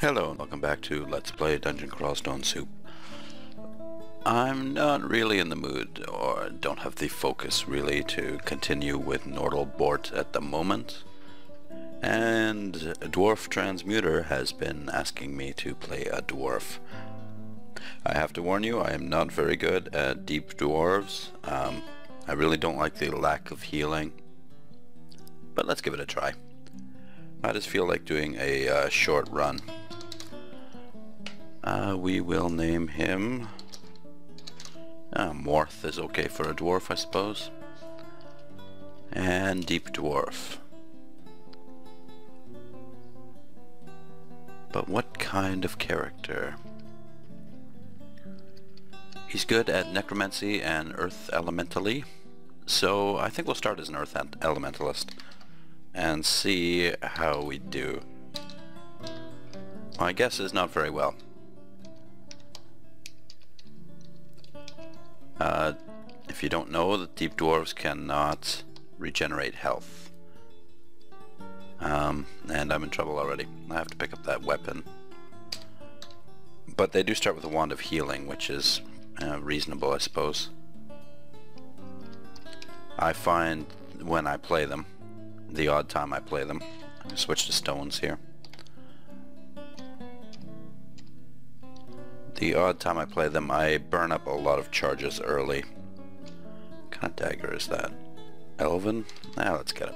Hello and welcome back to Let's Play Dungeon Crawl Stone Soup. I'm not really in the mood, or don't have the focus really, to continue with Bort at the moment. And Dwarf Transmuter has been asking me to play a dwarf. I have to warn you, I am not very good at deep dwarves. I really don't like the lack of healing. But let's give it a try. I just feel like doing a short run. We will name him Morth is okay for a dwarf, I suppose. And Deep Dwarf. But what kind of character? He's good at necromancy and earth elementally, so I think we'll start as an earth elementalist and see how we do. My guess is not very well. If you don't know, the deep dwarves cannot regenerate health. And I'm in trouble already. I have to pick up that weapon. But they do start with a wand of healing, which is reasonable, I suppose. I find when I play them, the odd time I play them, I switch to stones here. The odd time I play them, I burn up a lot of charges early. What kind of dagger is that? Elven? Let's get it.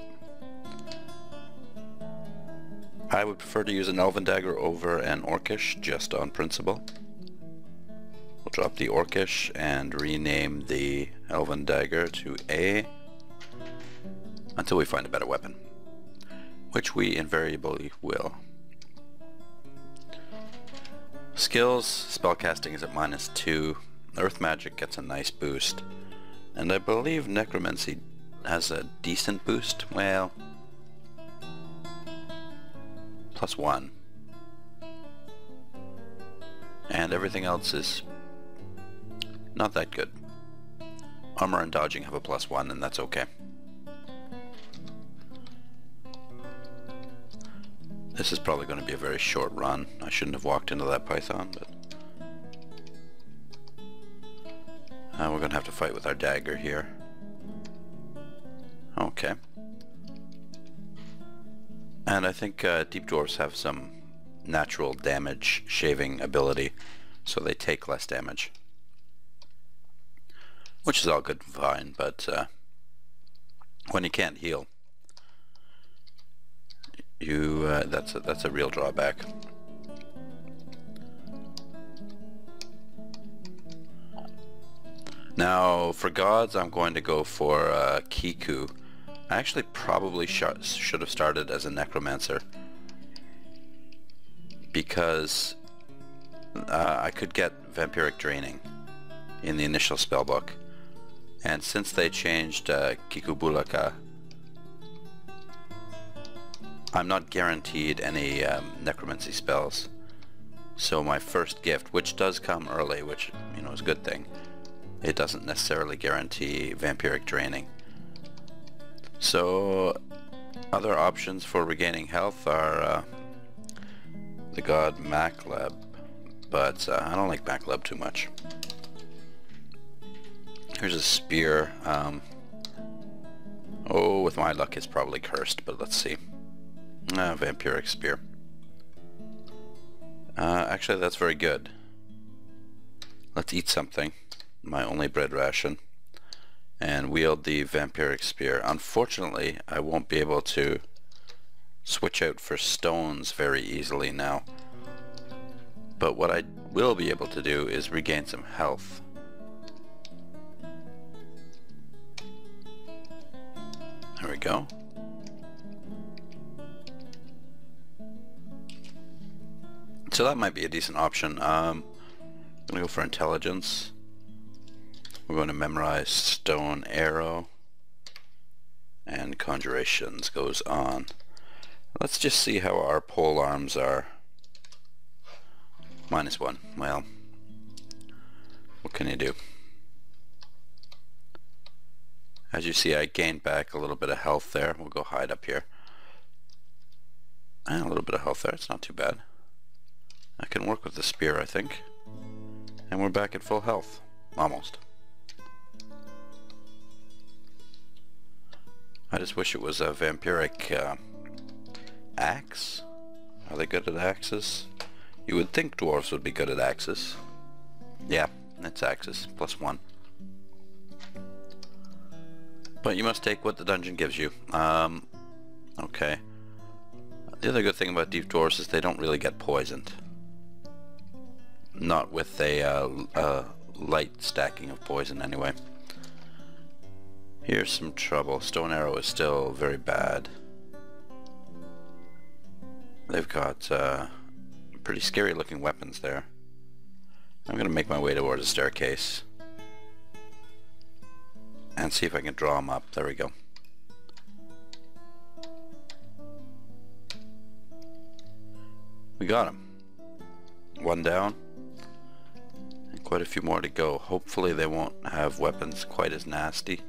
I would prefer to use an Elven dagger over an Orcish, just on principle. We'll drop the Orcish and rename the Elven dagger to A until we find a better weapon, which we invariably will. Skills, spellcasting is at -2, earth magic gets a nice boost, and I believe necromancy has a decent boost, well, +1. And everything else is not that good. Armor and dodging have a +1, and that's okay. This is probably going to be a very short run. I shouldn't have walked into that python, but we're going to have to fight with our dagger here. Okay. And I think deep dwarves have some natural damage shaving ability, so they take less damage. Which is all good and fine, but when you can't heal, that's a real drawback. Now for gods, I'm going to go for Kiku. I actually probably should have started as a necromancer, because I could get vampiric draining in the initial spellbook, and since they changed Kiku Bulaka, I'm not guaranteed any necromancy spells. So my first gift, which does come early, which is a good thing, it doesn't necessarily guarantee vampiric draining. So other options for regaining health are the god Macleb, but I don't like Macleb too much. Here's a spear. Oh, with my luck it's probably cursed, but let's see. Vampiric spear. Actually, that's very good. Let's eat something. My only bread ration. And wield the vampiric spear. Unfortunately, I won't be able to switch out for stones very easily now. But what I will be able to do is regain some health. There we go. So that might be a decent option. I'm going to go for intelligence. We're going to memorize stone arrow. And conjurations goes on. Let's just see how our pole arms are. -1. Well, what can you do? As you see, I gained back a little bit of health there. We'll go hide up here. And a little bit of health there. It's not too bad. I can work with the spear, I think. And we're back at full health. Almost. I just wish it was a vampiric axe. Are they good at axes? You would think dwarves would be good at axes. Yeah, it's axes. +1. But you must take what the dungeon gives you. Okay. The other good thing about deep dwarves is they don't really get poisoned. Not with a light stacking of poison anyway. Here's some trouble. Stone arrow is still very bad. They've got pretty scary looking weapons there. I'm gonna make my way towards a staircase and see if I can draw them up. There we go. We got him. One down. And quite a few more to go. Hopefully they won't have weapons quite as nasty.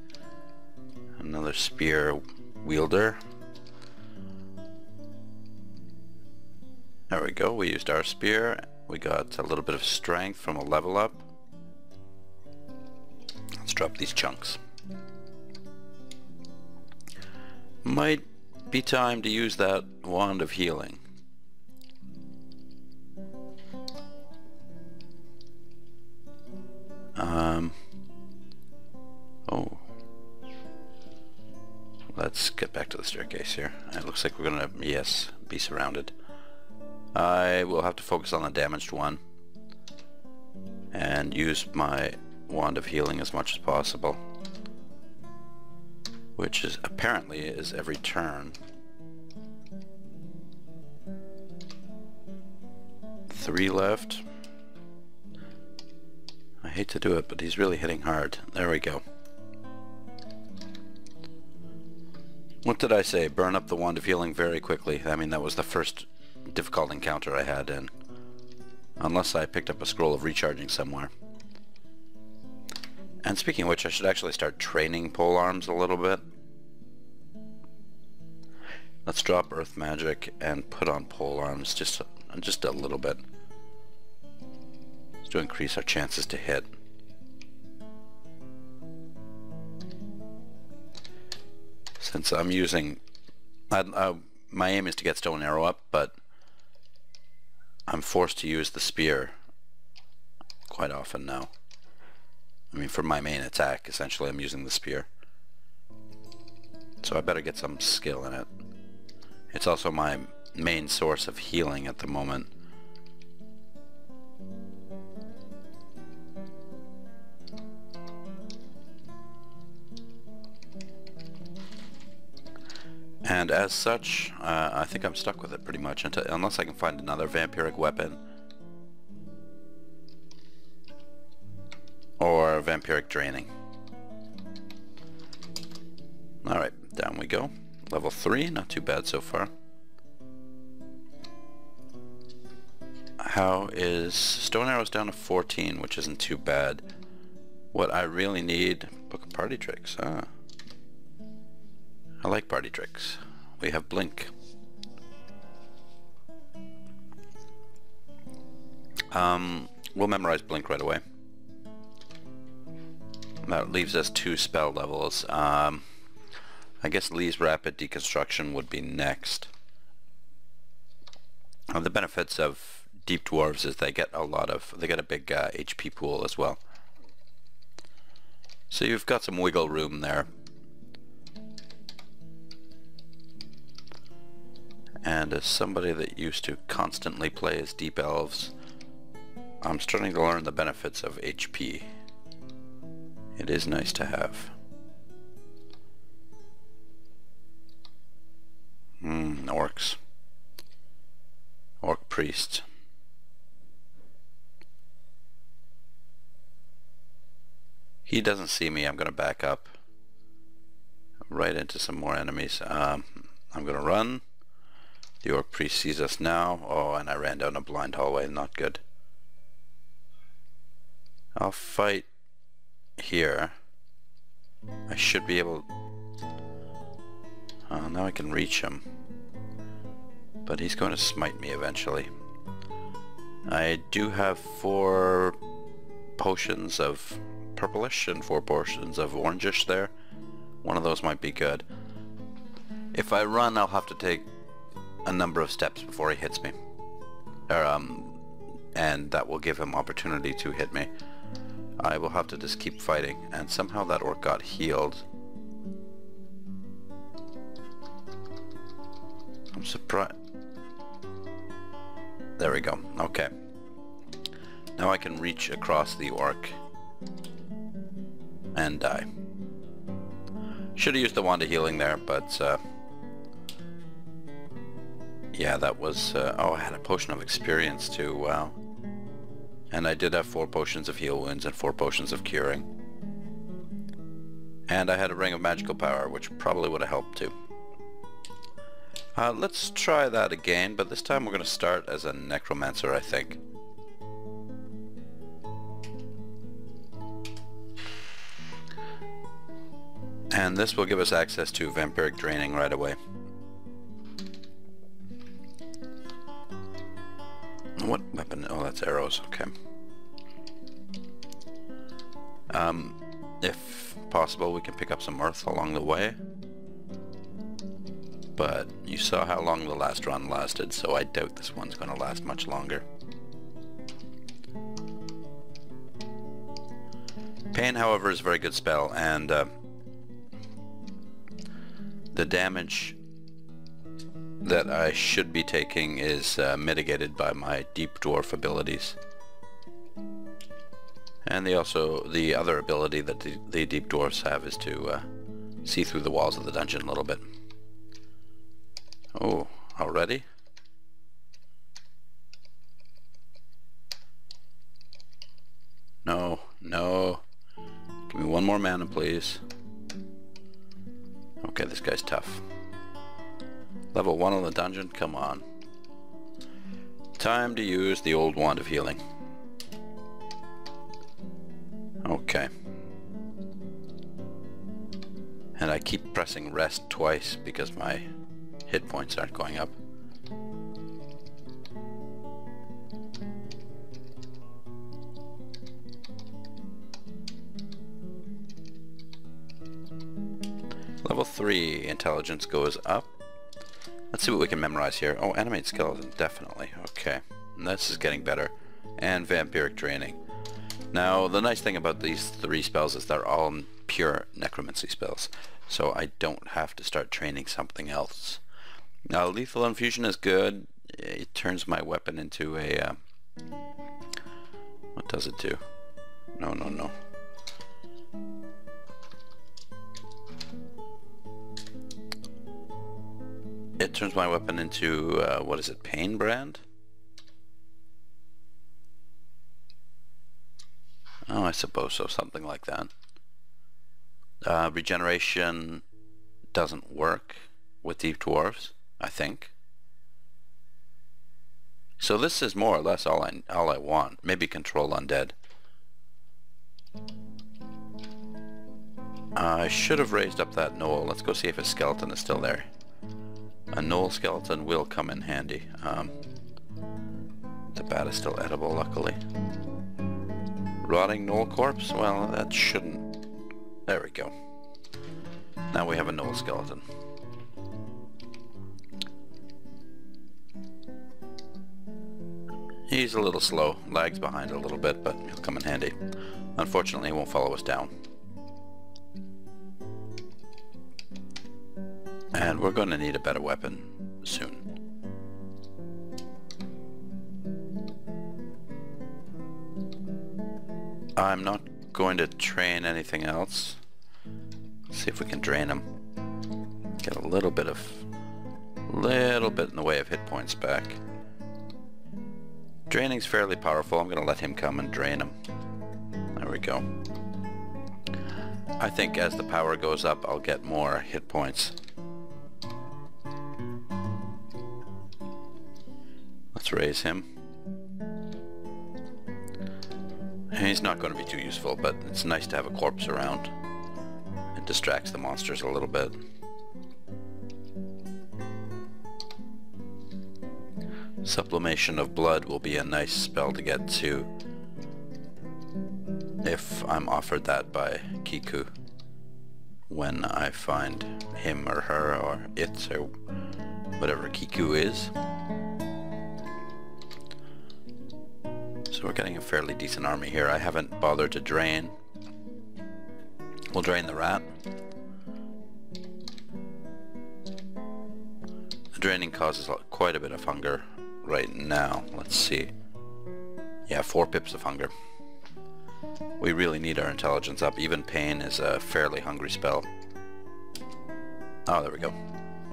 Another spear wielder. There we go. We used our spear. We got a little bit of strength from a level up. Let's drop these chunks. Might be time to use that wand of healing. Oh. Let's get back to the staircase here. It looks like we're gonna, yes, be surrounded. I will have to focus on the damaged one and use my wand of healing as much as possible, which is apparently is every turn. 3 left. I hate to do it, but he's really hitting hard. There we go. What did I say? Burn up the wand of healing very quickly. I mean, that was the first difficult encounter I had, and unless I picked up a scroll of recharging somewhere. And speaking of which, I should actually start training pole arms a little bit. Let's drop earth magic and put on pole arms just a little bit, just to increase our chances to hit. Since I'm using, my aim is to get stone arrow up, but I'm forced to use the spear quite often now. I mean, for my main attack, essentially I'm using the spear. So I better get some skill in it. It's also my main source of healing at the moment. And as such, I think I'm stuck with it pretty much unless I can find another vampiric weapon or vampiric draining. Alright, down we go. Level 3, not too bad so far. How is stone arrows down to 14, which isn't too bad. What I really need, book of party tricks. I like party tricks. We have blink. We'll memorize blink right away. That leaves us 2 spell levels. I guess Lee's rapid deconstruction would be next. The benefits of deep dwarves is they get a big HP pool as well. So you've got some wiggle room there. And as somebody that used to constantly play as deep elves, I'm starting to learn the benefits of HP. It is nice to have. Orcs. Orc priest. He doesn't see me. I'm going to back up right into some more enemies. I'm going to run. The orc priest sees us now. Oh, and I ran down a blind hallway. Not good. I'll fight here. I should be able... now I can reach him. But he's going to smite me eventually. I do have 4 potions of purplish and 4 potions of orangish there. One of those might be good. If I run, I'll have to take a number of steps before he hits me. And that will give him opportunity to hit me. I will have to just keep fighting, and somehow that orc got healed. I'm surprised. There we go. Okay. Now I can reach across the orc and die. Should have used the wand of healing there, but yeah, that was... oh, I had a potion of experience too. Wow. And I did have 4 potions of heal wounds and 4 potions of curing. And I had a ring of magical power, which probably would have helped too. Let's try that again, but this time we're going to start as a necromancer, I think. And this will give us access to vampiric draining right away. What weapon? Oh, that's arrows. Okay. If possible, we can pick up some earth along the way. But you saw how long the last run lasted, so I doubt this one's going to last much longer. Pain, however, is a very good spell, and the damage that I should be taking is mitigated by my deep dwarf abilities. And the other ability that the deep dwarfs have is to see through the walls of the dungeon a little bit. Oh, already? No, no. Give me one more mana, please. Okay, this guy's tough. Level 1 on the dungeon, come on. Time to use the old wand of healing. Okay. And I keep pressing rest twice because my hit points aren't going up. Level 3 intelligence goes up. Let's see what we can memorize here. Oh, animate skeleton, definitely. Okay, and this is getting better. And vampiric draining. Now, the nice thing about these 3 spells is they're all pure necromancy spells, so I don't have to start training something else. Now, lethal infusion is good. It turns my weapon into a... what does it do? No, no, no. It turns my weapon into, what is it, Pain Brand? Oh, I suppose so, something like that. Regeneration doesn't work with deep dwarves, I think. So this is more or less all I want. Maybe control undead. I should have raised up that knoll. Let's go see if his skeleton is still there. A knoll skeleton will come in handy. The bat is still edible, luckily. Rotting knoll corpse? Well, that shouldn't... There we go. Now we have a knoll skeleton. He's a little slow, lags behind a little bit, but he'll come in handy. Unfortunately, he won't follow us down. And we're going to need a better weapon soon. I'm not going to train anything else. Let's see if we can drain him. Get a little bit in the way of hit points back. Draining's fairly powerful. I'm going to let him come and drain him. There we go. I think as the power goes up, I'll get more hit points. Let's raise him. He's not going to be too useful, but it's nice to have a corpse around. It distracts the monsters a little bit. Sublimation of blood will be a nice spell to get to if I'm offered that by Kiku when I find him or her or it or whatever Kiku is. So we're getting a fairly decent army here. I haven't bothered to drain. We'll drain the rat. The draining causes quite a bit of hunger right now. Let's see. Yeah, 4 pips of hunger. We really need our intelligence up. Even pain is a fairly hungry spell. Oh, there we go.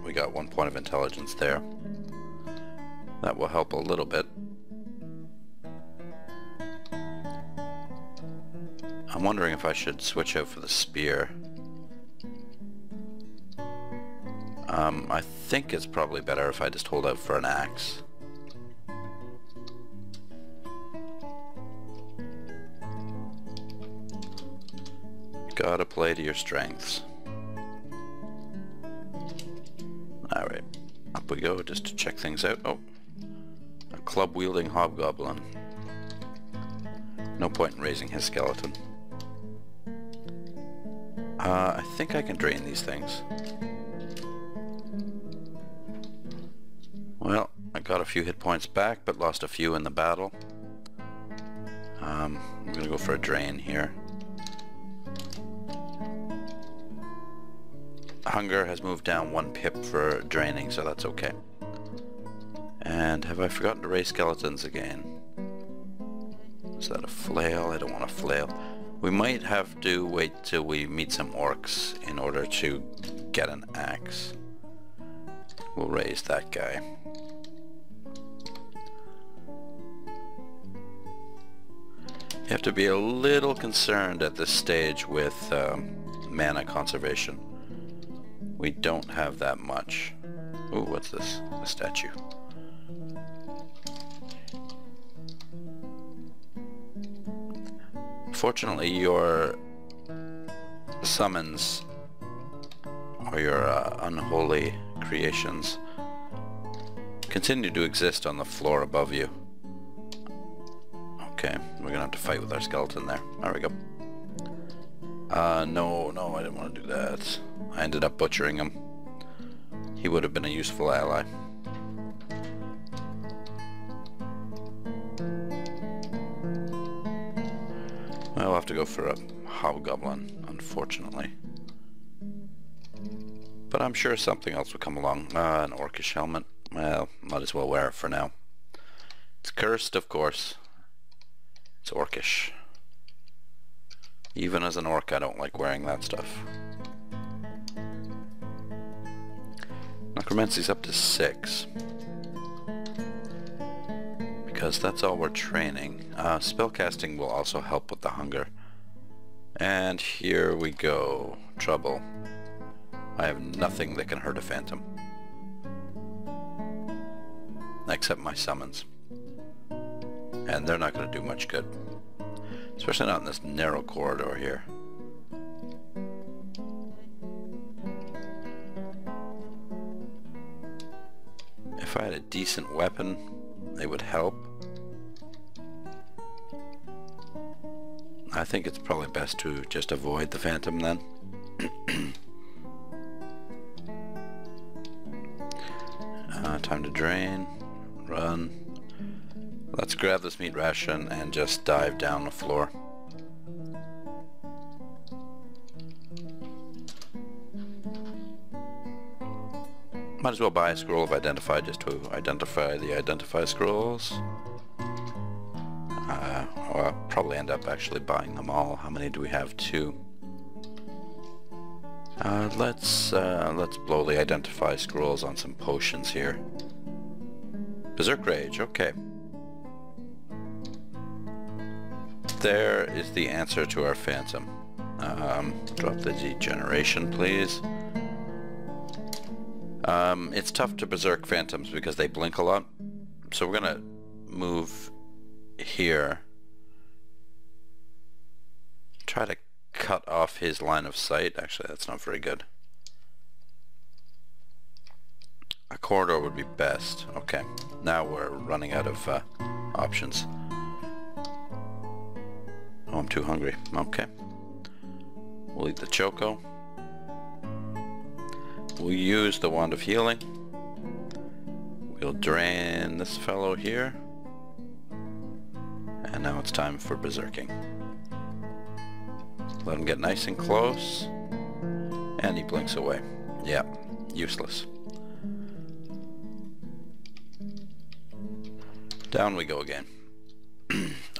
We got 1 point of intelligence there. That will help a little bit. I'm wondering if I should switch out for the spear. I think it's probably better if I just hold out for an axe. Gotta play to your strengths. Alright, up we go just to check things out. Oh, a club-wielding hobgoblin. No point in raising his skeleton. I think I can drain these things. Well, I got a few hit points back, but lost a few in the battle. I'm gonna go for a drain here. Hunger has moved down 1 pip for draining, so that's okay. And have I forgotten to raise skeletons again? Is that a flail? I don't want a flail. We might have to wait till we meet some orcs in order to get an axe. We'll raise that guy. You have to be a little concerned at this stage with mana conservation. We don't have that much. Ooh, what's this? A statue. Fortunately, your summons or your unholy creations continue to exist on the floor above you. Okay, we're gonna have to fight with our skeleton there. There we go. No, I didn't want to do that. I ended up butchering him. He would have been a useful ally. I'll have to go for a hobgoblin, unfortunately. But I'm sure something else will come along. An orcish helmet. Well, might as well wear it for now. It's cursed, of course. It's orcish. Even as an orc, I don't like wearing that stuff. Necromancy's up to 6. Because that's all we're training. Spellcasting will also help with the hunger. And here we go. Trouble. I have nothing that can hurt a phantom. Except my summons. And they're not going to do much good. Especially not in this narrow corridor here. If I had a decent weapon, they would help. I think it's probably best to just avoid the phantom then. Time to drain, run. Let's grab this meat ration and just dive down the floor. Might as well buy a scroll of identify just to identify the identify scrolls. I'll probably end up actually buying them all. How many do we have? 2. Let's blow the identify scrolls on some potions here. Berserk Rage, okay. There is the answer to our phantom. Drop the degeneration, please. It's tough to berserk phantoms because they blink a lot. So we're gonna move here. Try to cut off his line of sight. Actually, that's not very good. A corridor would be best. Okay, now we're running out of options. Oh, I'm too hungry. Okay. We'll eat the choco. We'll use the wand of healing. We'll drain this fellow here. And now it's time for berserking. Let him get nice and close. And he blinks away. Yeah, useless. Down we go again.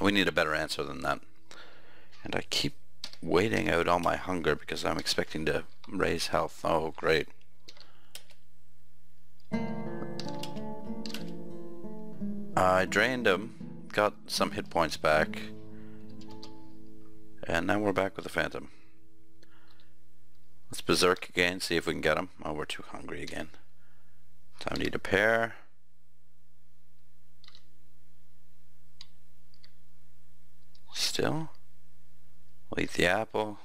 We need a better answer than that. And I keep waiting out all my hunger because I'm expecting to raise health. Oh, great. I drained him, got some hit points back, and now we're back with the phantom. Let's berserk again, see if we can get him. Oh, we're too hungry again. Time to eat a pear. Still? We'll eat the apple.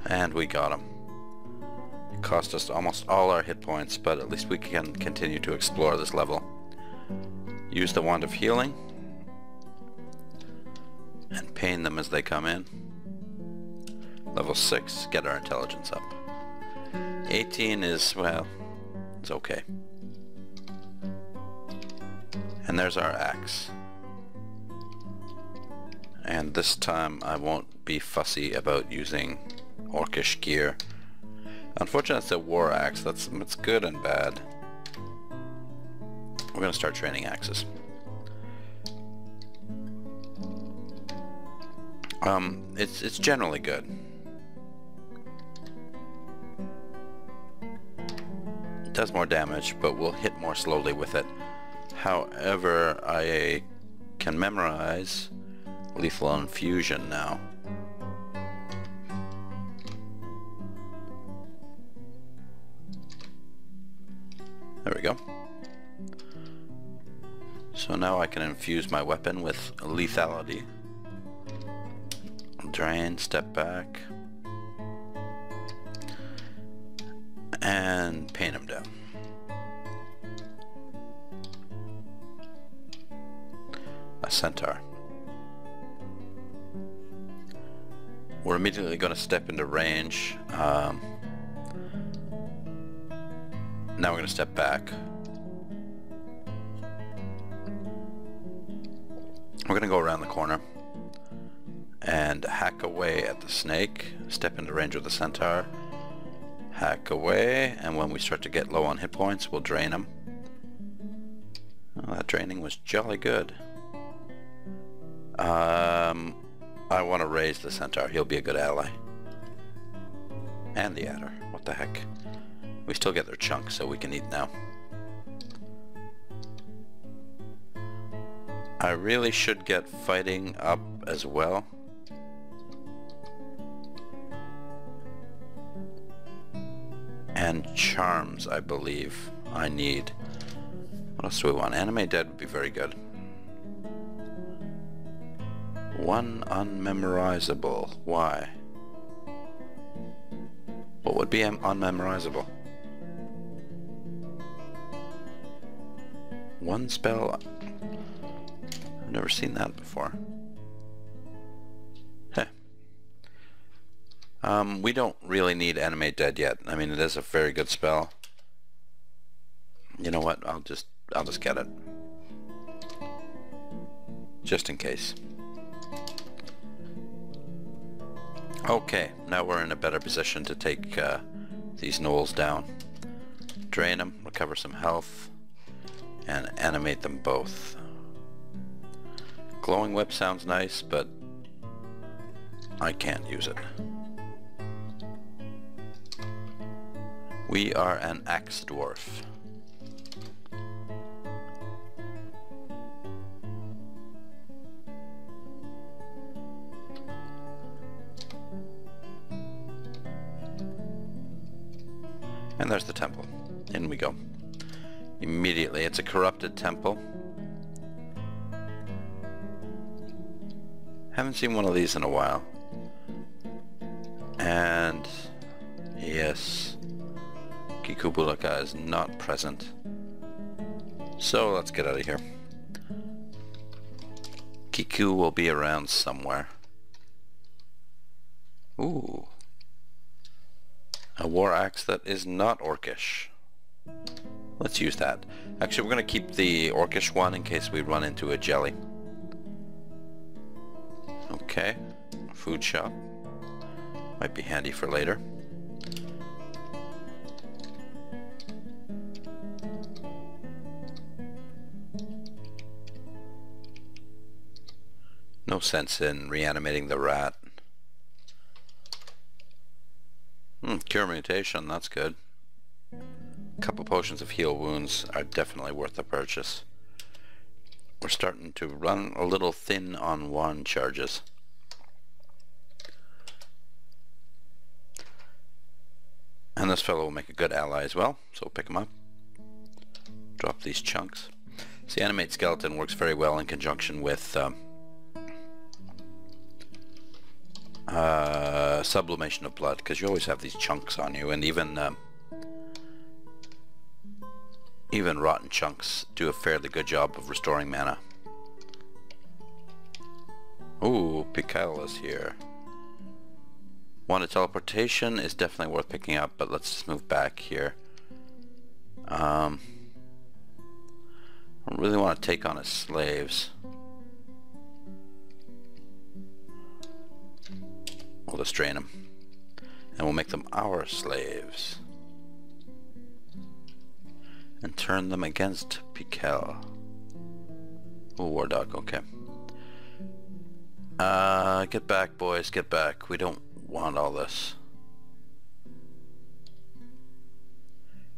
And we got him. It cost us almost all our hit points, but at least we can continue to explore this level. Use the wand of healing and pain them as they come in. Level 6, get our intelligence up. 18 is, well, it's okay. And there's our axe. And this time I won't be fussy about using orcish gear. Unfortunately, it's a war axe. It's good and bad. We're gonna start training axes. It's generally good. It does more damage, but we'll hit more slowly with it. However, I can memorize lethal infusion now. There we go. So now I can infuse my weapon with lethality. Drain, step back, and paint him down. A centaur. We're immediately going to step into range. Now we're going to step back. We're going to go around the corner and hack away at the snake. Step into range with the centaur. Hack away, and when we start to get low on hit points, we'll drain them. Oh, that draining was jolly good. I want to raise the centaur. He'll be a good ally. And the adder. What the heck? We still get their chunks, so we can eat now. I really should get fighting up as well. And charms, I believe, I need. What else do we want? Anime dead would be very good. One unmemorizable. Why? What would be unmemorizable? One spell. I've never seen that before. Heh. We don't really need Animate Dead yet. I mean, it is a very good spell. You know what? I'll just get it. Just in case. Okay, now we're in a better position to take these gnolls down. Drain them, recover some health, and animate them both. Glowing whip sounds nice, but I can't use it. We are an axe dwarf. And there's the temple. In we go. Immediately, it's a corrupted temple. Haven't seen one of these in a while. And yes, Kiku is not present. So let's get out of here. Kiku will be around somewhere. Ooh. A war axe that is not orcish. Let's use that. Actually, we're going to keep the orcish one in case we run into a jelly. Okay. Food shop. Might be handy for later. No sense in reanimating the rat. Cure mutation, that's good. A couple potions of heal wounds are definitely worth the purchase. We're starting to run a little thin on wand charges. And this fellow will make a good ally as well, so we'll pick him up. Drop these chunks. See, animate skeleton works very well in conjunction with sublimation of blood, because you always have these chunks on you, and even rotten chunks do a fairly good job of restoring mana. Ooh, Pikal is here. Wanted teleportation is definitely worth picking up, but let's just move back here. I don't really want to take on his slaves. We'll just drain them, and we'll make them our slaves and turn them against Pikal. Oh, war dog, okay. Get back, boys, get back. We don't want all this.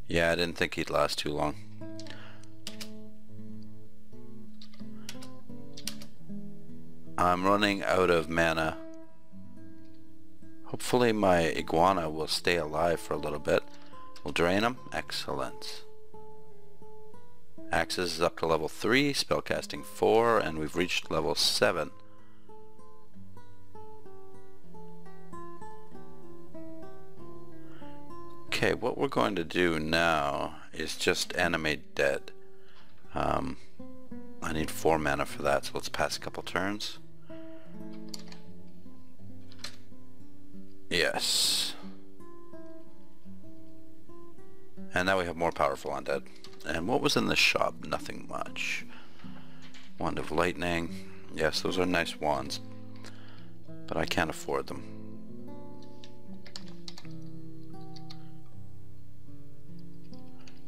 Yeah, I didn't think he'd last too long. I'm running out of mana. Hopefully my iguana will stay alive for a little bit. We'll drain him. Excellent. Axes is up to level 3, spellcasting 4, and we've reached level 7. Okay, what we're going to do now is just animate dead. I need 4 mana for that, so let's pass a couple turns. Yes. And now we have more powerful undead. And what was in the shop? Nothing much. Wand of lightning. Yes, those are nice wands, but I can't afford them.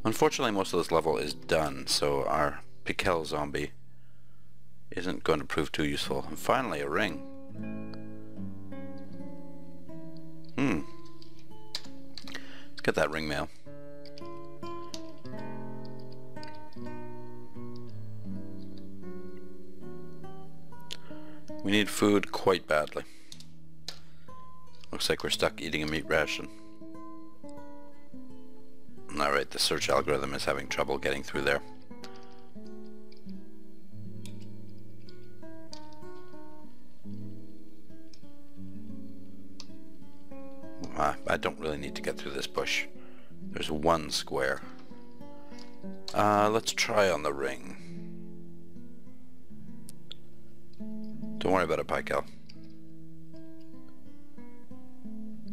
Unfortunately, most of this level is done, so our Pikal zombie isn't going to prove too useful. And finally, a ring. Let's get that ring mail. We need food quite badly. Looks like we're stuck eating a meat ration. Alright, the search algorithm is having trouble getting through there. I don't really need to get through this bush. There's one square. Let's try on the ring. Don't worry about it, Pikal.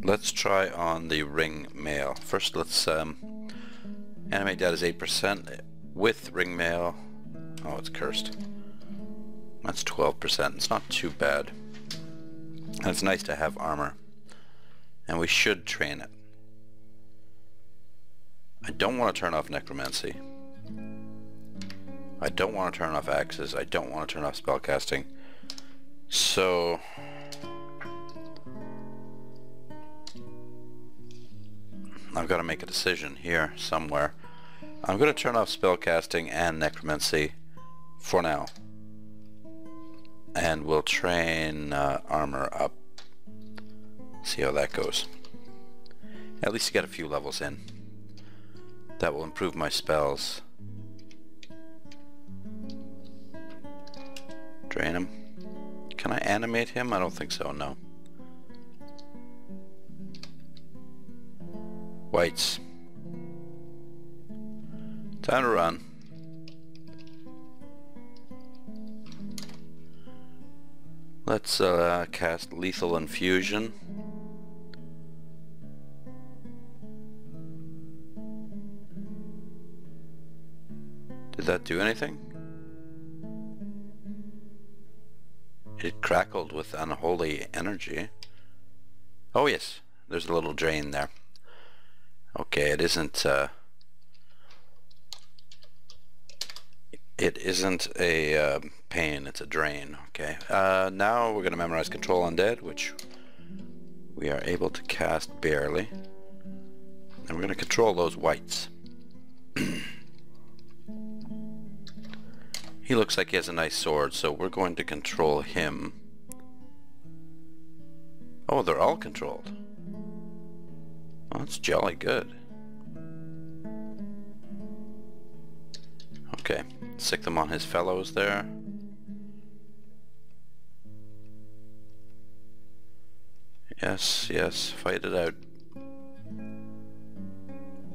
Let's try on the ring mail. First, let's animate that as 8% with ring mail. Oh, it's cursed. That's 12%. It's not too bad. And it's nice to have armor. And we should train it. I don't want to turn off necromancy. I don't want to turn off axes. I don't want to turn off spellcasting. So I've got to make a decision here somewhere. I'm going to turn off spellcasting and necromancy for now. And we'll train armor up. See how that goes. At least get a few levels in. That will improve my spells. Drain him. Can I animate him? I don't think so, no. Whites. Time to run. Let's cast Lethal Infusion. Did that do anything? It crackled with unholy energy. Oh yes, there's a little drain there. Okay, it isn't a pain, it's a drain. Okay, now we're going to memorize Control Undead, which we are able to cast barely. And we're going to control those whites. He looks like he has a nice sword, so we're going to control him. Oh, they're all controlled. Well, that's jolly good. Okay, sick them on his fellows there. Yes, yes, fight it out.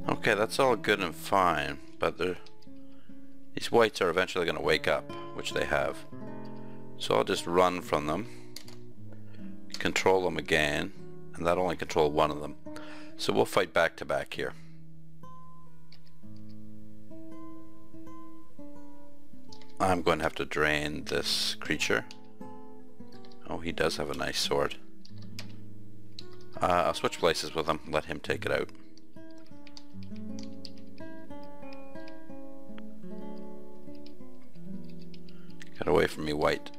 Okay, that's all good and fine, but these whites are eventually going to wake up, which they have. So I'll just run from them, control them again, and that only control one of them. So we'll fight back to back here. I'm going to have to drain this creature. Oh, he does have a nice sword. I'll switch places with him, let him take it out. Get away from me, white.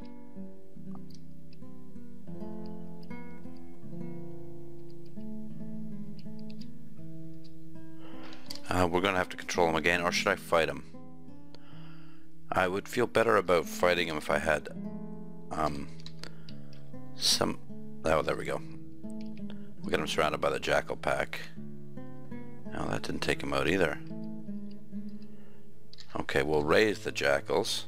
We're going to have to control him again, or should I fight him? I would feel better about fighting him if I had some... Oh, there we go. We'll get him surrounded by the jackal pack. Oh, that didn't take him out either. Okay, we'll raise the jackals.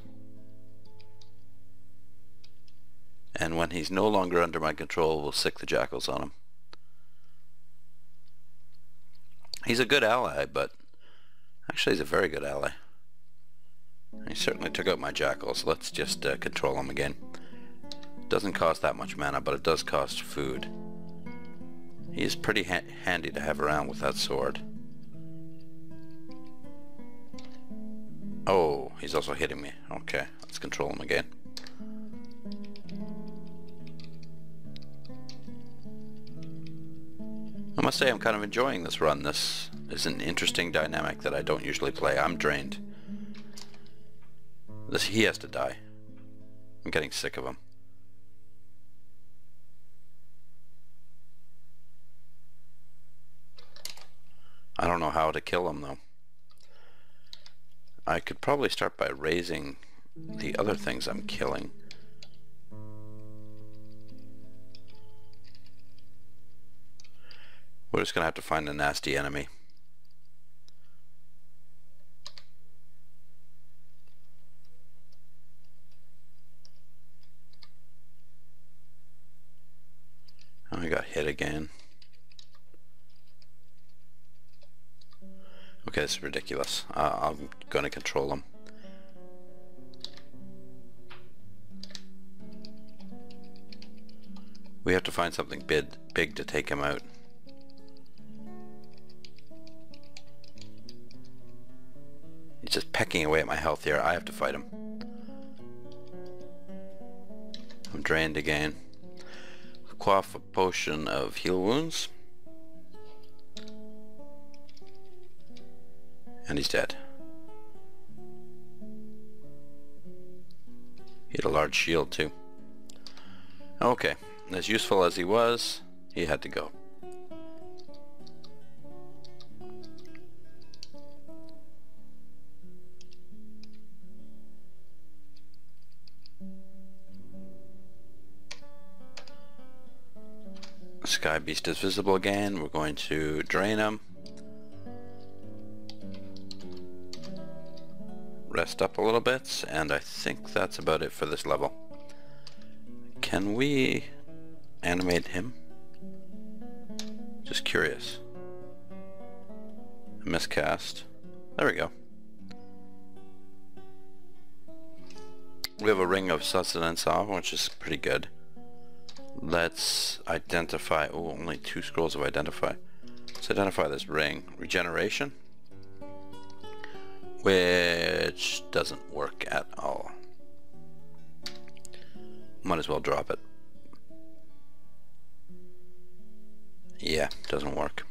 And when he's no longer under my control, we'll sick the jackals on him. He's a good ally, but... Actually, he's a very good ally. He certainly took out my jackals. Let's just control him again. Doesn't cost that much mana, but it does cost food. He is pretty handy to have around with that sword. Oh, he's also hitting me. Okay, let's control him again. I must say I'm kind of enjoying this run. This is an interesting dynamic that I don't usually play. I'm drained. He has to die. I'm getting sick of him. I don't know how to kill him though. I could probably start by raising the other things I'm killing. We're just gonna have to find a nasty enemy. Oh, I got hit again. Okay, this is ridiculous. I'm gonna control him. We have to find something big to take him out. He's just pecking away at my health here. I have to fight him. I'm drained again. Quaff a potion of heal wounds. And he's dead. He had a large shield too. Okay, as useful as he was, he had to go. Sky Beast is visible again. We're going to drain him. Rest up a little bit, and I think that's about it for this level. Can we animate him? Just curious. Miscast. There we go. We have a ring of sustenance off, which is pretty good. Let's identify. Oh, only 2 scrolls of identify. Let's identify this ring. Regeneration, which doesn't work at all. Might as well drop it. Yeah, doesn't work.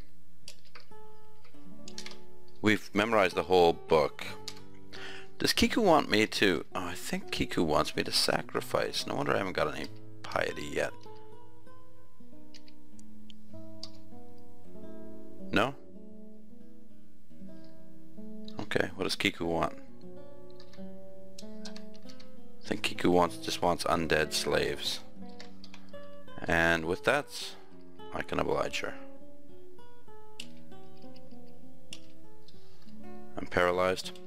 We've memorized the whole book. Does Kiku want me to... Oh, I think Kiku wants me to sacrifice. No wonder I haven't got any piety yet. No? Okay, what does Kiku want? I think Kiku just wants undead slaves. And with that, I can oblige her. I'm paralyzed.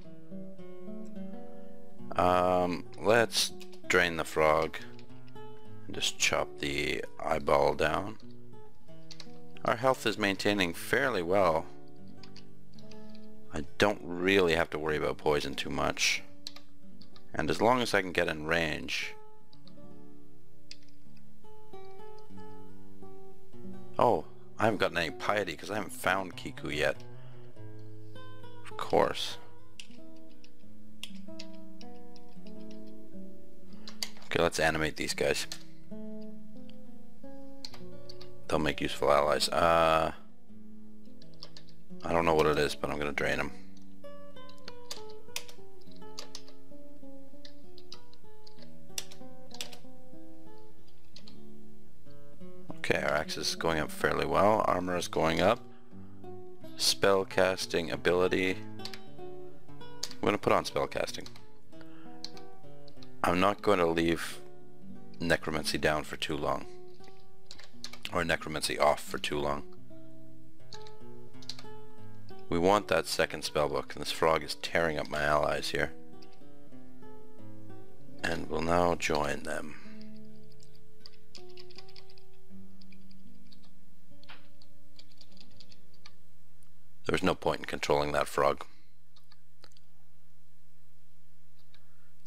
Let's drain the frog and just chop the eyeball down. Our health is maintaining fairly well. I don't really have to worry about poison too much. And as long as I can get in range... Oh, I haven't gotten any piety because I haven't found Kiku yet. Of course. Okay, let's animate these guys. They'll make useful allies. I don't know what it is, but I'm gonna drain them. Okay, our axe is going up fairly well. Armor is going up. Spell casting ability. I'm gonna put on spell casting. I'm not going to leave necromancy down for too long. Or necromancy off for too long. We want that second spellbook, and this frog is tearing up my allies here. And we'll now join them. There's no point in controlling that frog.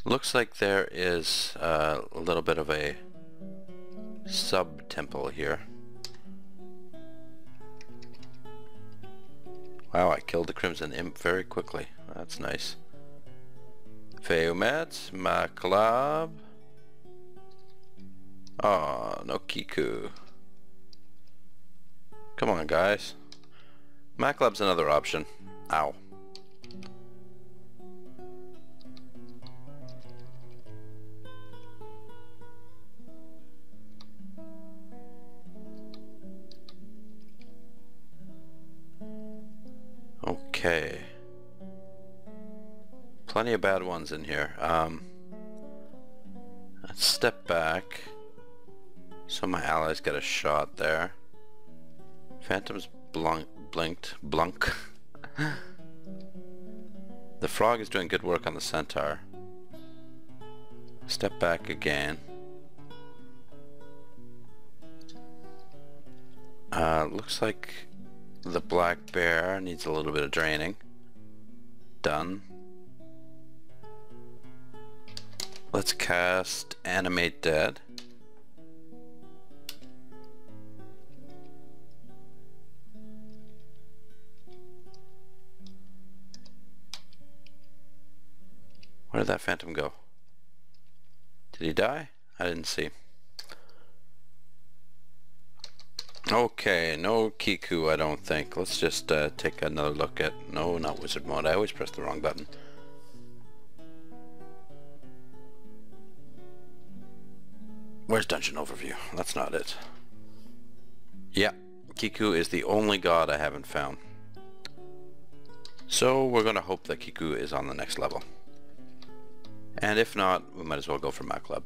Looks like there is a little bit of a sub-temple here. Wow, I killed the Crimson Imp very quickly. That's nice. Feumet, Maklab. Oh, no Kiku. Come on, guys. Maklab's another option. Ow. Okay. Plenty of bad ones in here. Let's step back. So my allies get a shot there. Phantoms blinked. Blunk. The frog is doing good work on the centaur. Step back again. Looks like the black bear needs a little bit of draining. Done. Let's cast Animate Dead. Where did that phantom go? Did he die? I didn't see. Okay, no Kiku, I don't think. Let's just take another look at... No, not wizard mode. I always press the wrong button. Where's dungeon overview? That's not it. Yeah, Kiku is the only god I haven't found. So we're going to hope that Kiku is on the next level. And if not, we might as well go for Maklab.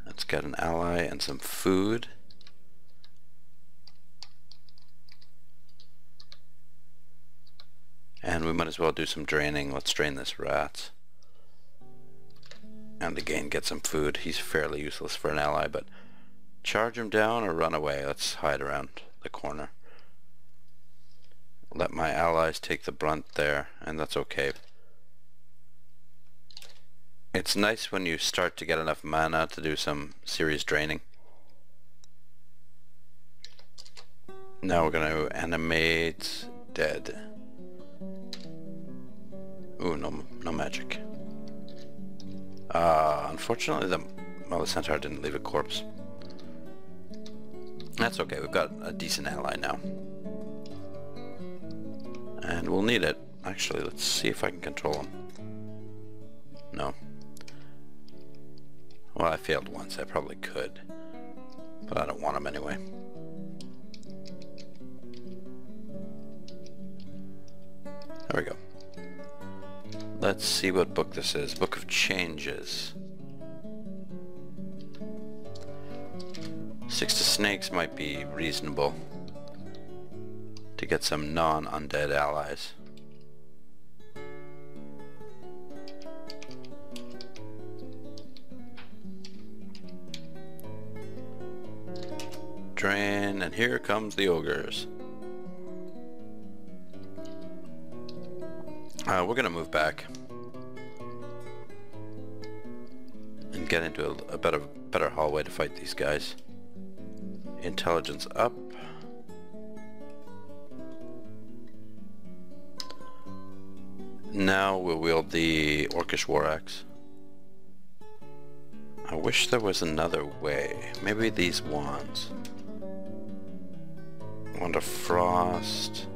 Let's get an ally and some food. And we might as well do some draining. Let's drain this rat. And again, get some food. He's fairly useless for an ally, but charge him down or run away. Let's hide around the corner. let my allies take the brunt there, and that's okay. It's nice when you start to get enough mana to do some serious draining. Now we're going to animate dead. Ooh, no magic. Unfortunately the centaur didn't leave a corpse. That's okay, we've got a decent ally now. And we'll need it. Actually, let's see if I can control him. No. Well, I failed once, I probably could. But I don't want him anyway. There we go. Let's see what book this is. Book of Changes. 6 to snakes might be reasonable to get some non-undead allies. Drain, and here comes the ogres. We're gonna move back and get into a better hallway to fight these guys. Intelligence up. Now we'll wield the Orcish War Axe. I wish there was another way. Maybe these wands. Wand of Frost.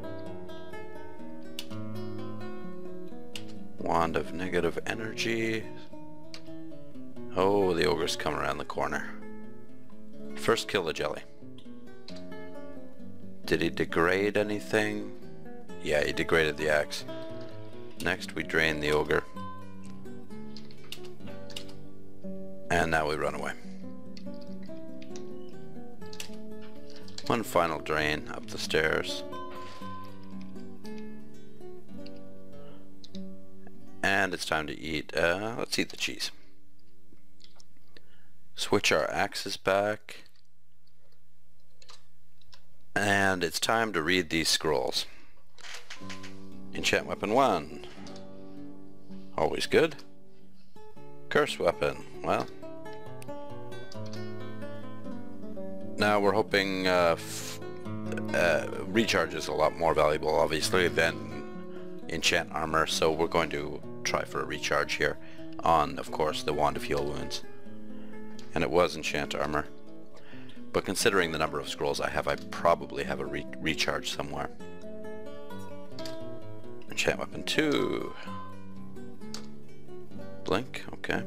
Wand of Negative Energy. Oh, the ogre's come around the corner. First kill the jelly. Did he degrade anything? Yeah, he degraded the axe. Next we drain the ogre. And now we run away. One final drain up the stairs. And it's time to eat, let's eat the cheese. Switch our axes back. And it's time to read these scrolls. Enchant weapon 1. Always good. Curse weapon. Well. Now we're hoping recharge is a lot more valuable obviously than enchant armor, so we're going to try for a recharge here on, of course, the Wand of Heal Wounds. And it was enchant armor. But considering the number of scrolls I have, I probably have a recharge somewhere. Enchant weapon 2. Blink, okay.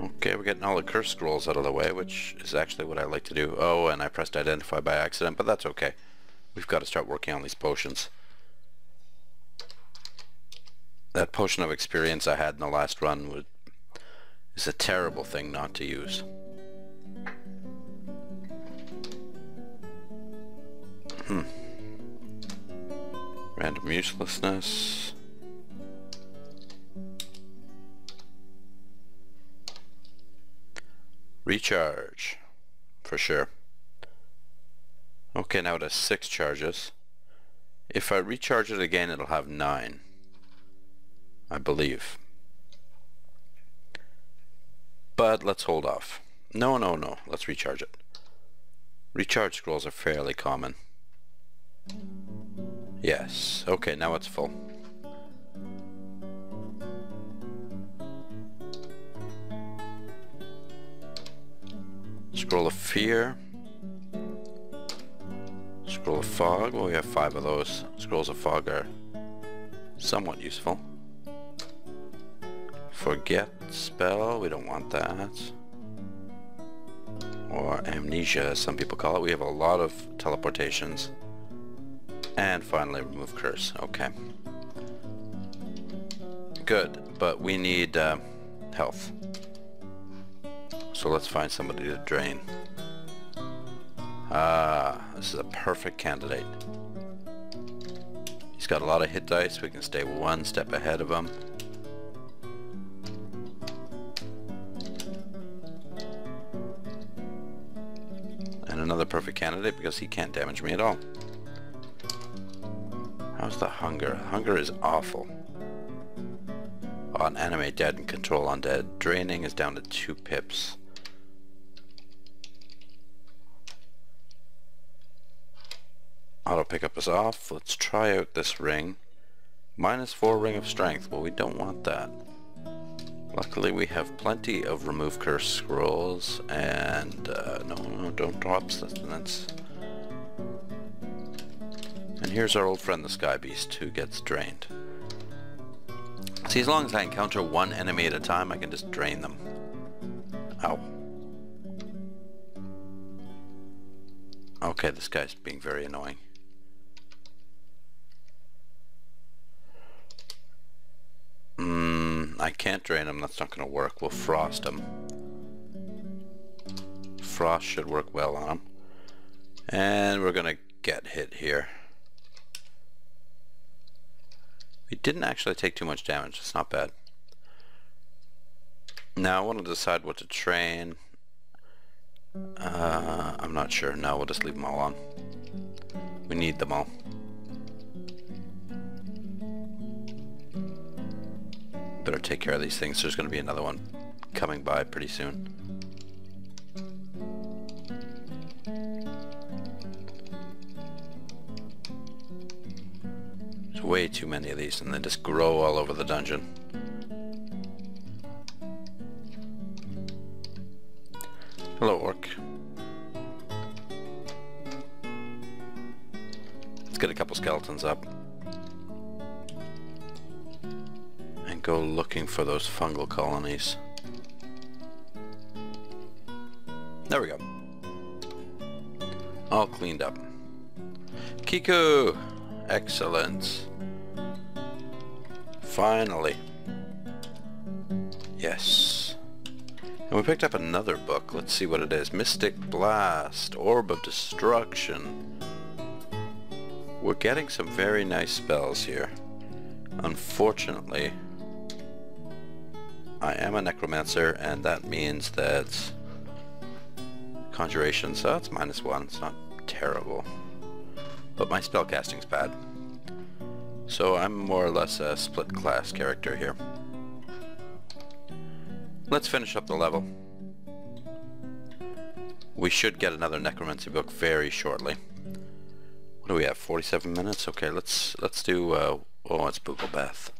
Okay, we're getting all the curse scrolls out of the way, which is actually what I like to do. Oh, and I pressed identify by accident, but that's okay. We've got to start working on these potions. That potion of experience I had in the last run is a terrible thing not to use. Random uselessness. Recharge. For sure. Okay, now it has 6 charges. If I recharge it again, it'll have 9. I believe. But let's hold off. No. Let's recharge it. Recharge scrolls are fairly common. Yes. Okay, now it's full. Scroll of Fear. Scroll of Fog. Well, we have 5 of those. Scrolls of Fog are somewhat useful. Forget spell. We don't want that. Or amnesia, as some people call it. We have a lot of teleportations. And finally, remove curse. Okay. Good, but we need health. So let's find somebody to drain. This is a perfect candidate. He's got a lot of hit dice. We can stay one step ahead of him. another perfect candidate because he can't damage me at all. How's the hunger? Hunger is awful. On animate dead and control undead. Draining is down to 2 pips. Auto pickup is off. Let's try out this ring. -4 ring of strength. Well, we don't want that. Luckily we have plenty of remove curse scrolls and no, don't drop sustenance. And here's our old friend the Sky Beast who gets drained. See, as long as I encounter one enemy at a time, I can just drain them. Ow. Okay, this guy's being very annoying. I can't drain him, that's not going to work. We'll frost him. Frost should work well on him. And we're going to get hit here. We didn't actually take too much damage, it's not bad. Now I want to decide what to train. I'm not sure. No, we'll just leave them all on. We need them all. Better take care of these things. There's going to be another one coming by pretty soon. There's way too many of these and they just grow all over the dungeon. Hello, orc. Let's get a couple skeletons up. And go looking for those fungal colonies. There we go. All cleaned up. Kiku! Excellent. Finally. Yes. And we picked up another book. Let's see what it is. Mystic Blast. Orb of Destruction. We're getting some very nice spells here. Unfortunately, I am a necromancer, and that means that conjuration, so that's -1. It's not terrible. But my spellcasting's bad. So I'm more or less a split class character here. Let's finish up the level. We should get another necromancy book very shortly. What do we have? 47 minutes? Okay, let's do oh, it's Booglebeth.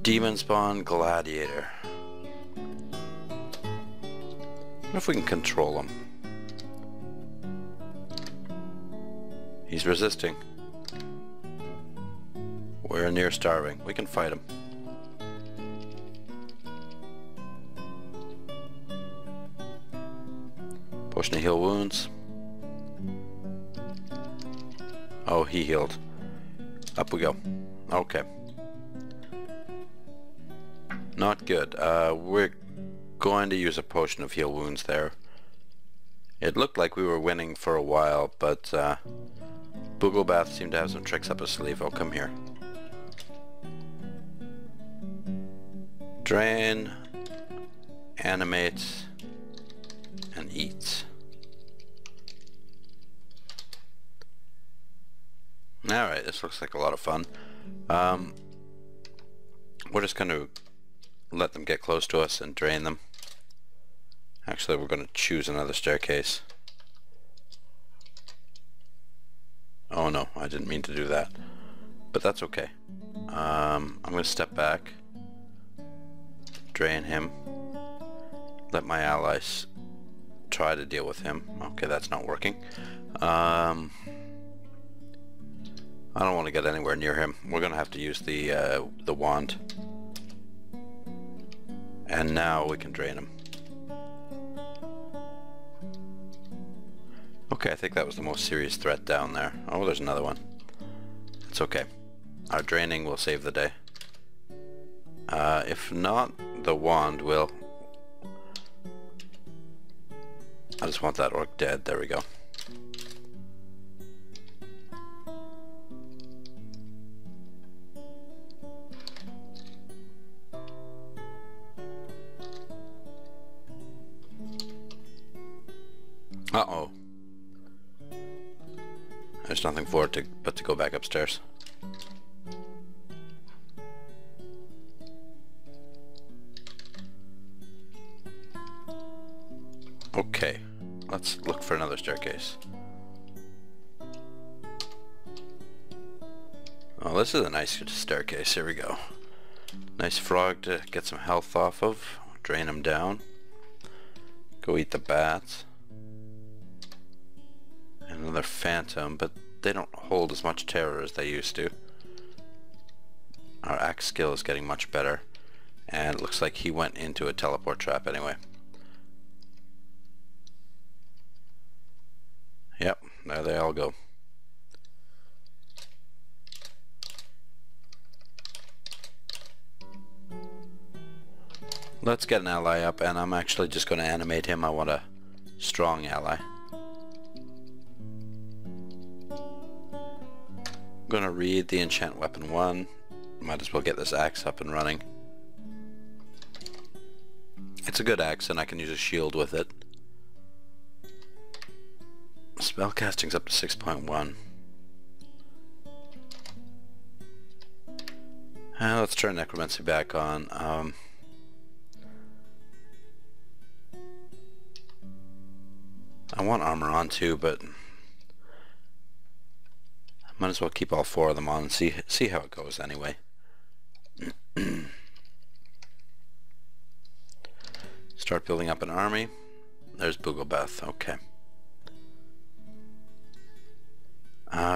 Demon Spawn Gladiator. What if we can control him? He's resisting. We're near starving. We can fight him. Potion to heal wounds. Oh, he healed. Up we go. Okay. Not good. We're going to use a potion of heal wounds there. It looked like we were winning for a while, but Booglebeth seemed to have some tricks up his sleeve. Oh, come here. Drain, animate, and eat. Alright, this looks like a lot of fun. We're just going to let them get close to us and drain them. Actually, we're going to choose another staircase. Oh no, I didn't mean to do that. But that's okay. I'm going to step back. Drain him. Let my allies try to deal with him. Okay, that's not working. I don't want to get anywhere near him. We're going to have to use the wand. And now we can drain him. Okay, I think that was the most serious threat down there. Oh, there's another one. It's okay. Our draining will save the day. If not, the wand will. I just want that orc dead. There we go. Uh-oh. There's nothing for it but to go back upstairs. Okay, let's look for another staircase. Oh, this is a nice staircase. Here we go. Nice frog to get some health off of. Drain him down. Go eat the bats. And another phantom, but they don't hold as much terror as they used to. Our axe skill is getting much better. And it looks like he went into a teleport trap anyway. Yep, there they all go. Let's get an ally up, and I'm actually just going to animate him. I want a strong ally. I'm going to read the enchant weapon 1. Might as well get this axe up and running. It's a good axe, and I can use a shield with it. Spellcasting's up to 6.1. Let's turn necromancy back on. I want armor on too, but I might as well keep all 4 of them on and see how it goes anyway. Start building up an army. There's Booglebeth. Okay.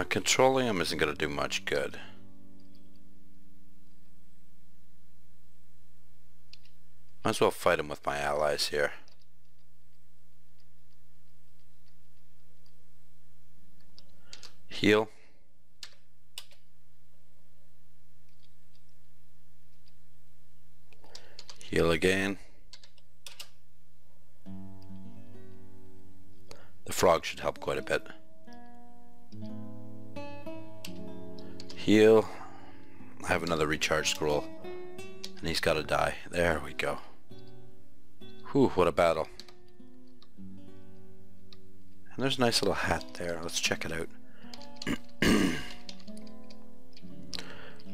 Controlling him isn't going to do much good. Might as well fight him with my allies here. Heal. Heal again. The frog should help quite a bit. Heal. I have another recharge scroll. And he's got to die. There we go. Whew, what a battle. And there's a nice little hat there. Let's check it out.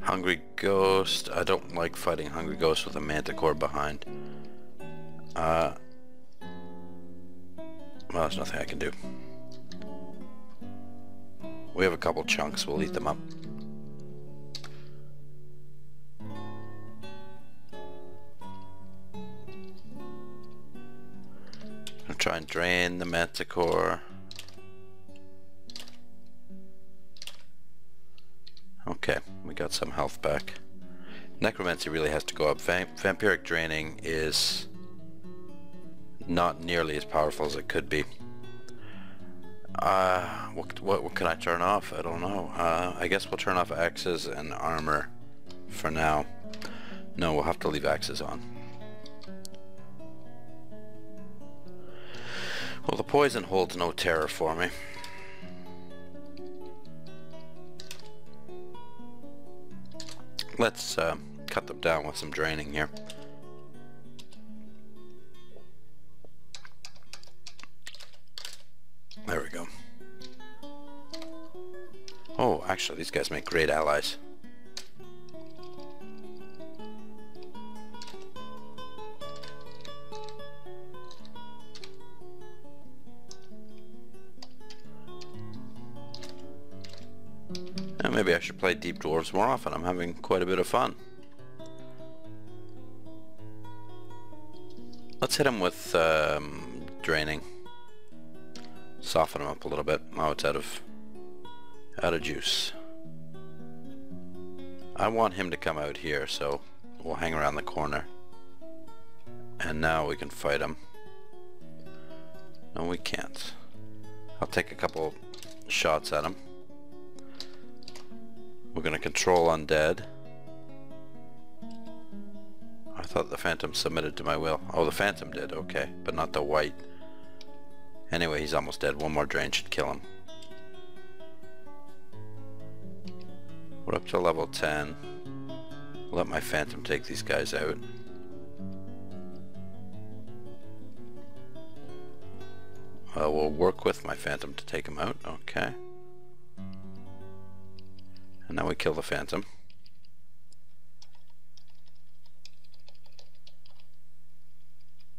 Hungry Ghost. I don't like fighting Hungry Ghost with a manticore behind. Well, there's nothing I can do. We have a couple chunks. We'll eat them up. I'll try and drain the manticore. Okay, we got some health back. Necromancy really has to go up. Vampiric draining is not nearly as powerful as it could be. What can I turn off? I don't know. I guess we'll turn off axes and armor for now. No, we'll have to leave axes on. Well, the poison holds no terror for me. Let's cut them down with some draining here. There we go. Oh, actually, these guys make great allies. Maybe I should play Deep Dwarves more often. I'm having quite a bit of fun. Let's hit him with draining. Soften him up a little bit. Oh, it's out of juice. I want him to come out here, so we'll hang around the corner. And now we can fight him. No, we can't. I'll take a couple shots at him. We're going to control undead. I thought the phantom submitted to my will. Oh, the phantom did, okay, but not the white. Anyway, he's almost dead. One more drain should kill him. We're up to level 10. Let my phantom take these guys out. We'll work with my phantom to take him out. Okay. And now we kill the phantom.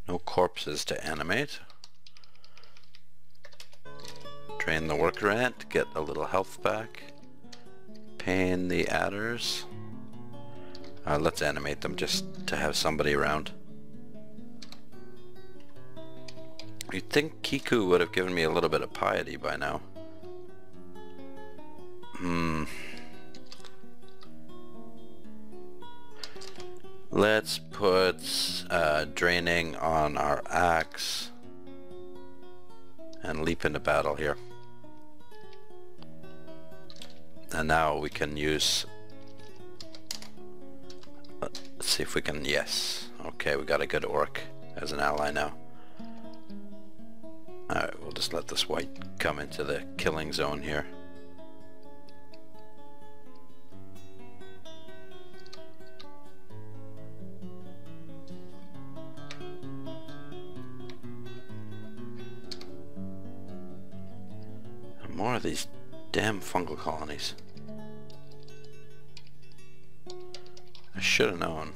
No corpses to animate. Drain the worker ant, get a little health back. Pain the adders. Let's animate them just to have somebody around. You'd think Kiku would have given me a little bit of piety by now. Let's put draining on our axe and leap into battle here. And now we can use... let's see if we can... yes. Okay, we got a good orc as an ally now. Alright, we'll just let this white come into the killing zone here. And more of these damn fungal colonies. I should have known.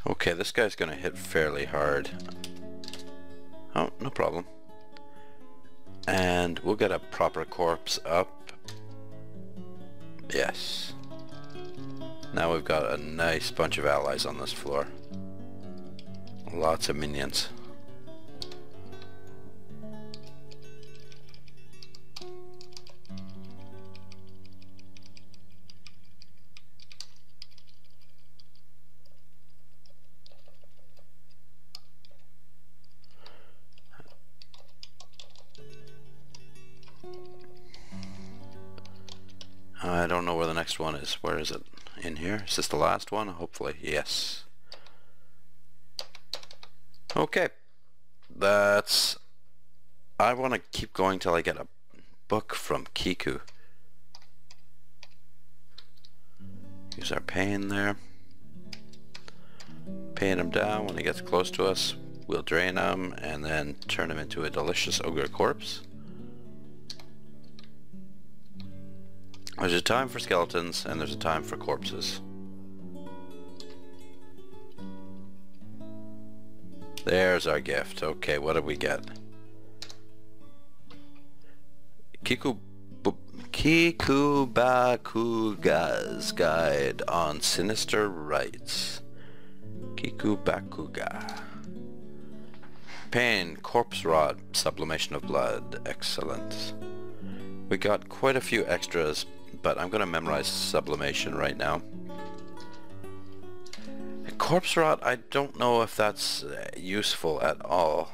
Okay, this guy's gonna hit fairly hard. Oh, no problem. And we'll get a proper corpse up. Yes. Now we've got a nice bunch of allies on this floor. Lots of minions. I don't know where the next one is. Where is it? In here? Is this the last one? Hopefully. Yes. Okay. That's... I want to keep going till I get a book from Kiku. Use our pain there. Pain him down. When he gets close to us, we'll drain him and then turn him into a delicious ogre corpse. There's a time for skeletons and there's a time for corpses. There's our gift. Okay, what did we get? Kiku Bakuga's Guide on Sinister Rites. Kiku Bakuga. Pain, corpse rod, sublimation of blood. Excellent. We got quite a few extras, but I'm going to memorize sublimation right now. Corpse rot, I don't know if that's useful at all.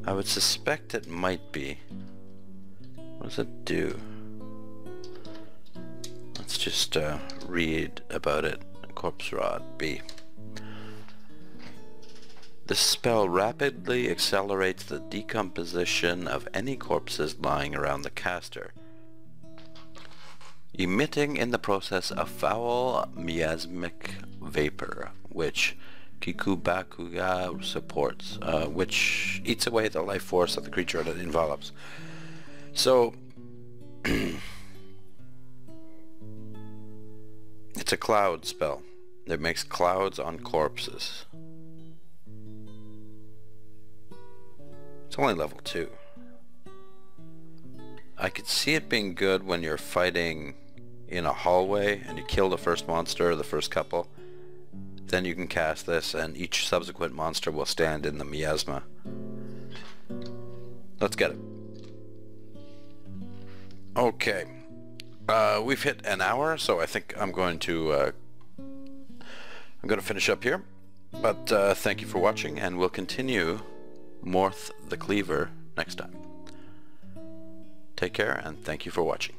I would suspect it might be. What does it do? Let's just read about it. Corpse rot, B. This spell rapidly accelerates the decomposition of any corpses lying around the caster, emitting in the process a foul miasmic vapor, which Kiku Bakuga supports, which eats away the life force of the creature that it envelops. So, it's a cloud spell that makes clouds on corpses. It's only level 2. I could see it being good when you're fighting in a hallway and you kill the first monster or the first couple. Then you can cast this and each subsequent monster will stand in the miasma. Let's get it. Okay. We've hit an hour, so I think I'm going to finish up here. But thank you for watching, and we'll continue Morth the Cleaver next time. Take care, and thank you for watching.